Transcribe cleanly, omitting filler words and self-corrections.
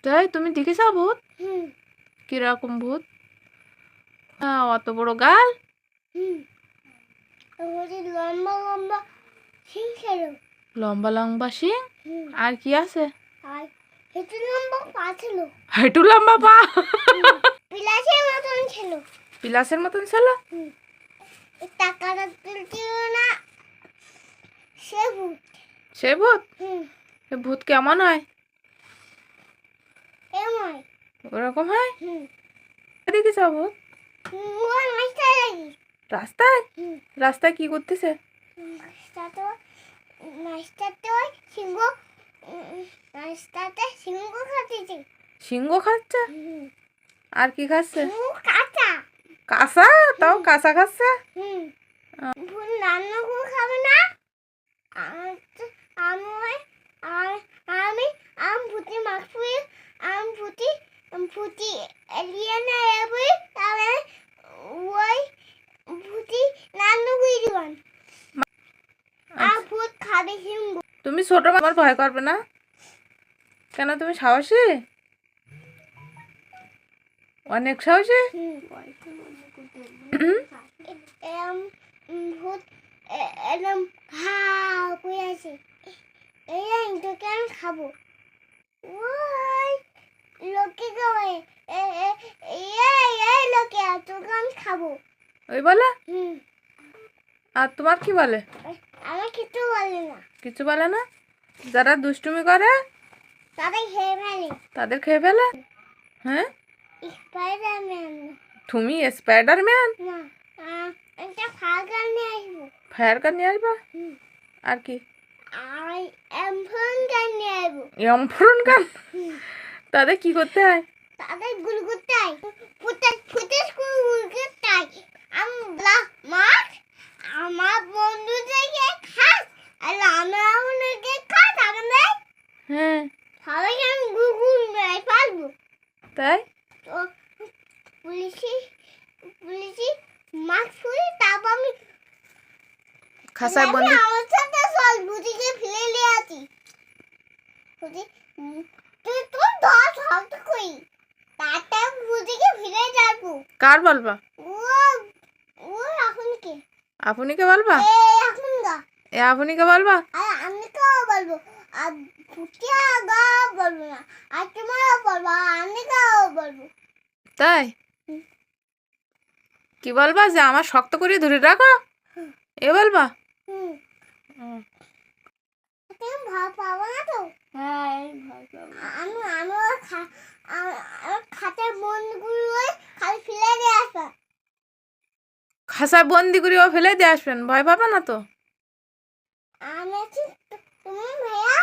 তাই তুমি দেখেছ ভূত? কিরকম ভূত? অত বড় গাল, লম্বা লম্বা শিং ছিল। লম্বা লম্বা শিং, আর কি আছে? আর হেঁটু লম্বা পা ছিল। হেঁটু লম্বা পা, পিলাসের মতন ছিল। পিলাসের মতন ছিল। টাকাটা তুলছিল না, সে ভূত। সে ভূত? ভূত কেমন হয়? এমন ওরকম হয়? দেখেছ ভূত? রাস্তায়? রাস্তায় কি করতেছে? সিংহ খাচ্ছে? আর কি খাচ্ছে? কাঁচা? তাও কাঁচা খাচ্ছে? রান্না করে খাবে না। আমি ভূতি মাখবি, ভূতি এলিয়ে না যাবি, তাহলে ওই ভূতি রান্না করে দিবেন। আর ভূত খাবে সিংহ। তুমি ছোট, আমার ভয় করবে না কেন? তুমি সাহসী, অনেক সাহসী। ভূত একদম ঘাও করে আছে। এই তোকে আমি খাবো। ওই লোকে খাবে, এই লোকে তোকে আমি খাবো। ওই বলে? আর তোমার কি বলে? আমার কিছু বলে না। কিছু বলে না? যারা দুষ্টুমি করে তাদের খেয়ে ফেলে। তাদের খেয়ে ফেলে? হ্যাঁ, স্পাইডারম্যান। তুমি স্পাইডারম্যান? না, একটা ফায়ার গান নিয়ে আসবো। ফায়ার গান নিয়ে আসবা? আর কি? আর এমফোন গান নিয়ে আসবো। এমফোরন গান? তাদের কি করতে হয়? তাদের গুল করতে হয়, ফুটেজ করে গুল করতে হয়। মাছ আমার বন্ধুদেরকে খাস, আর আমাকে খাস, আমাদের হ্যাঁ, সবাইকে আমি গুল মেরে পারবো। তাই? তো পুলিশি মাছ ফুলি, তারপর আমি খাসায় বন্দি। আমার সাথে চল, বুঝিকে ফেলে নিয়ে আছি। তুই তোর 10 হাত কই, তাতে বুঝিকে ফিরে যাবো। কার বলবা? ও আপনকে। আপনিকে বলবা? এখন গা আপনিকে বলবা? আর আমি কেউ বলবো, আর ভুটিয়া গা বলবো না, আর তোমারও বলবো, আর আমি কেউ বলবো। তাই? কি বলবা? যে আমার শক্ত করে ধরে রাখো, এ বলবা? তুমি ভয় পাবো না তো? হ্যাঁ, ভয় পাবো। আমার খাতের বন্ধুগুলো খালি ফেলে দিয়ে আসবে। খাসায় বন্দি করে ও ফেলে দিয়ে আসবেন, ভয় পাবে না তো? আমি আছি, তুমি ভাইয়া।